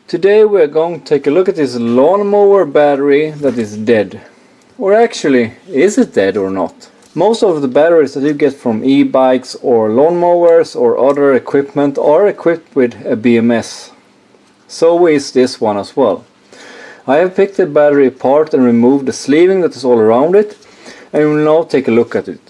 Today we are going to take a look at this lawnmower battery that is dead. Or actually, is it dead or not? Most of the batteries that you get from e-bikes or lawnmowers or other equipment are equipped with a BMS. So is this one as well. I have picked the battery apart and removed the sleeving that is all around it, and we will now take a look at it.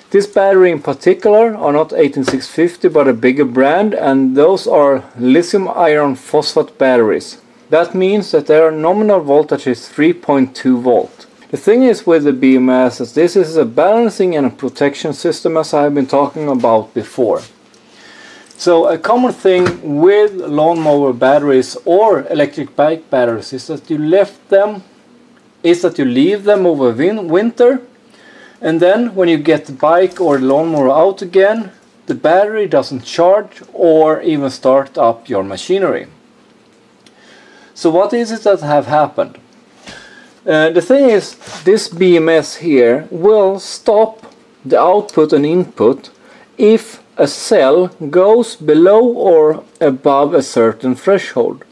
This battery in particular are not 18650 but a bigger brand, and those are lithium iron phosphate batteries. That means that their nominal voltage is 3.2 volt. The thing is with the BMS is this is a balancing and a protection system, as I have been talking about before. So a common thing with lawnmower batteries or electric bike batteries is that you leave them over winter. And then when you get the bike or the lawnmower out again, the battery doesn't charge or even start up your machinery. So what is it that have happened? The thing is, this BMS here will stop the output and input if a cell goes below or above a certain threshold.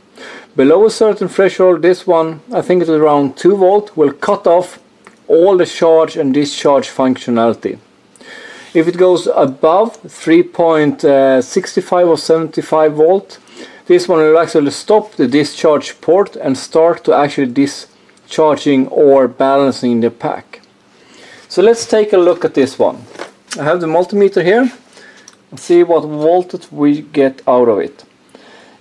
Below a certain threshold, this one, I think it's around 2 volt, will cut off all the charge and discharge functionality. If it goes above 3.65 or 75 volt, this one will actually stop the discharge port and start to actually discharging or balancing the pack. So let's take a look at this one. I have the multimeter here and see what voltage we get out of it.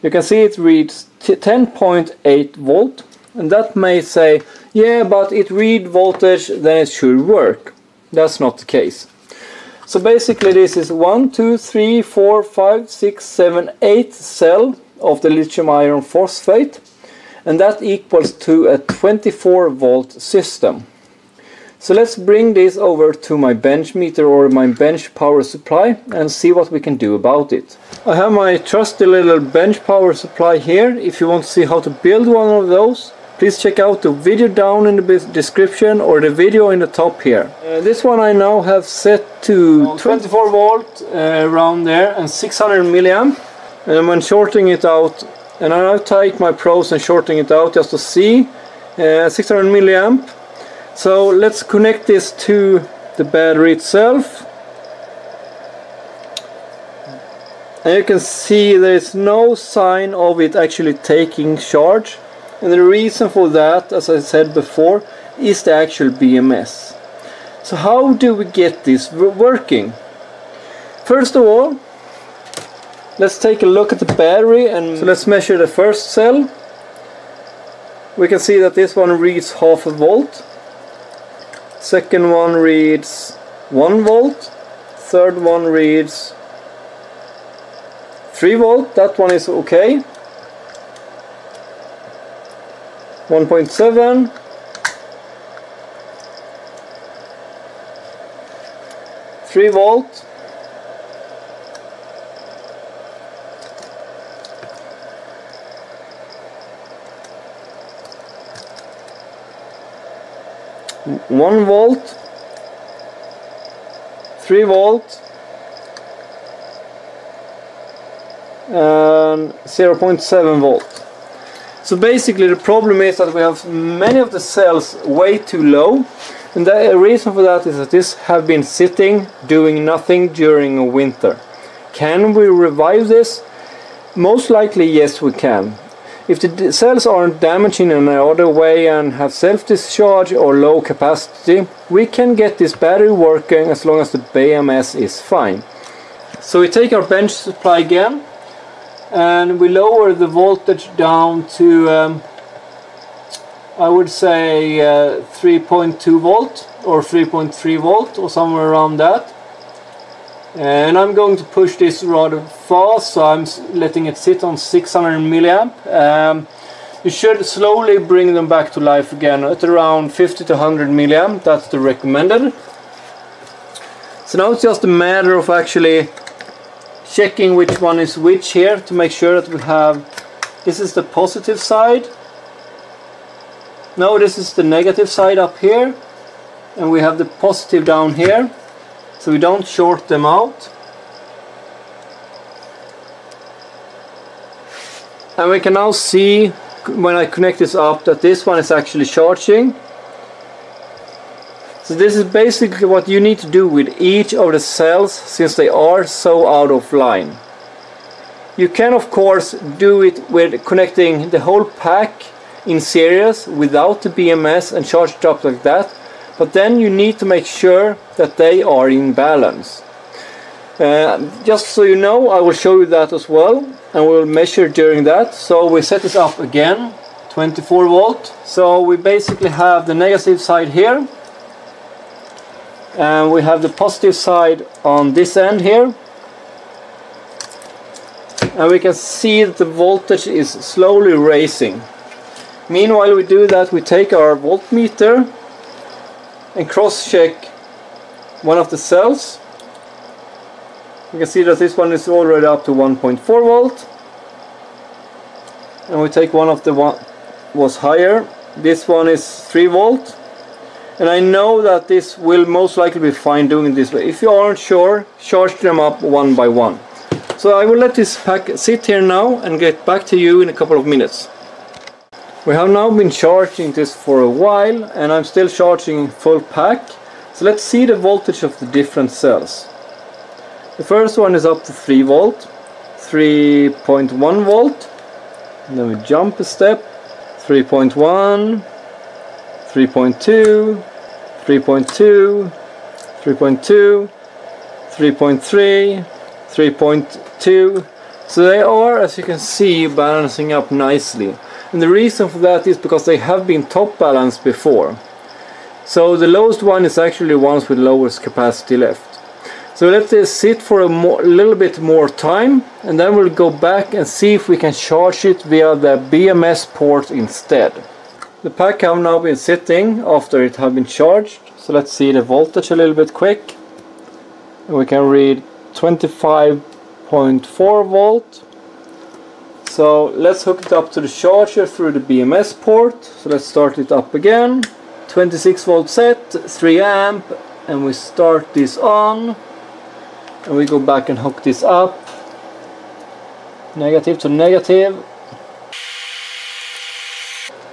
You can see it reads 10.8 volt. And that may say, yeah, but it read voltage, then it should work. That's not the case. So basically this is 1, 2, 3, 4, 5, 6, 7, 8 cell of the lithium iron phosphate. And that equals to a 24 volt system. So let's bring this over to my bench meter or my bench power supply and see what we can do about it. I have my trusty little bench power supply here. If you want to see how to build one of those, please check out the video down in the description or the video in the top here. This one I now have set to 24 volt around there and 600 milliamp. And when shorting it out, and I now take my pros and shorting it out just to see 600 milliamp. So let's connect this to the battery itself. And you can see there is no sign of it actually taking charge. And the reason for that, as I said before, is the actual BMS. So how do we get this working? First of all, let's take a look at the battery, and so let's measure the first cell. We can see that this one reads half a volt. Second one reads 1 volt. Third one reads 3 volt. That one is okay. 1.7, 3 volt, 1 volt, 3 volt, and 0.7 volt. So basically the problem is that we have many of the cells way too low, and the reason for that is that this have been sitting doing nothing during a winter. Can we revive this? Most likely yes, we can. If the cells aren't damaged in another way and have self-discharge or low capacity, we can get this battery working as long as the BMS is fine. So we take our bench supply again, and we lower the voltage down to I would say 3.2 volt or 3.3 volt or somewhere around that. And I'm going to push this rather fast, so I'm letting it sit on 600 milliamp. You should slowly bring them back to life again at around 50 to 100 milliamp. That's the recommended. So now it's just a matter of actually checking which one is which here to make sure that we have, this is the positive side, no, this is the negative side up here, and we have the positive down here, so we don't short them out. And we can now see when I connect this up that this one is actually charging. So this is basically what you need to do with each of the cells, since they are so out of line. You can of course do it with connecting the whole pack in series without the BMS and charge it up like that, but then you need to make sure that they are in balance. Just so you know, I will show you that as well, and we'll measure during that. So we set this up again, 24 volt. So we basically have the negative side here, and we have the positive side on this end here, and we can see that the voltage is slowly raising. Meanwhile we do that, we take our voltmeter and cross check one of the cells. You can see that this one is already up to 1.4 volt, and we take one of the one was higher. This one is 3 volt, and I know that this will most likely be fine doing it this way. If you aren't sure, charge them up one by one. So I will let this pack sit here now and get back to you in a couple of minutes. We have now been charging this for a while, and I'm still charging full pack. So let's see the voltage of the different cells. The first one is up to 3 volt, 3.1 volt, and then we jump a step, 3.1, 3.2, 3.2, 3.2, 3.3, 3.2. So they are, as you can see, balancing up nicely. And the reason for that is because they have been top balanced before. So the lowest one is actually the ones with lowest capacity left. So let this sit for a little bit more time, and then we'll go back and see if we can charge it via the BMS port instead. The pack have now been sitting after it have been charged. So let's see the voltage a little bit quick. And we can read 25.4 volt. So let's hook it up to the charger through the BMS port. So let's start it up again. 26 volt set, 3 amp, and we start this on. And we go back and hook this up, negative to negative,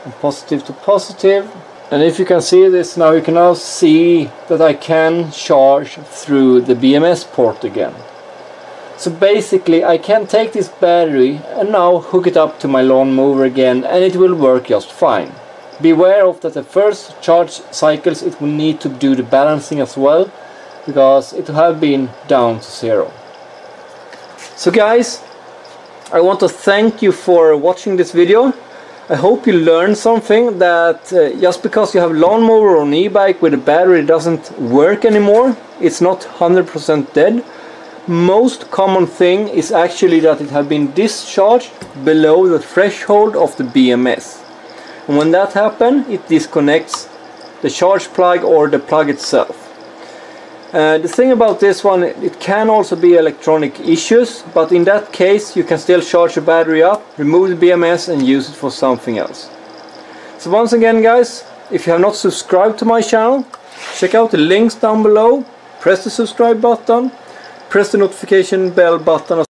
and positive to positive. And if you can see this now, you can now see that I can charge through the BMS port again. So basically I can take this battery and now hook it up to my lawn mower again, and it will work just fine. Beware of that the first charge cycles it will need to do the balancing as well, because it will have been down to 0. So guys, I want to thank you for watching this video. I hope you learned something, that just because you have lawnmower or an e-bike with a battery doesn't work anymore, it's not 100% dead. Most common thing is actually that it has been discharged below the threshold of the BMS. And when that happens, it disconnects the charge plug or the plug itself. The thing about this one, it can also be electronic issues, but in that case you can still charge the battery up, remove the BMS and use it for something else. So once again guys, if you have not subscribed to my channel, check out the links down below, press the subscribe button, press the notification bell button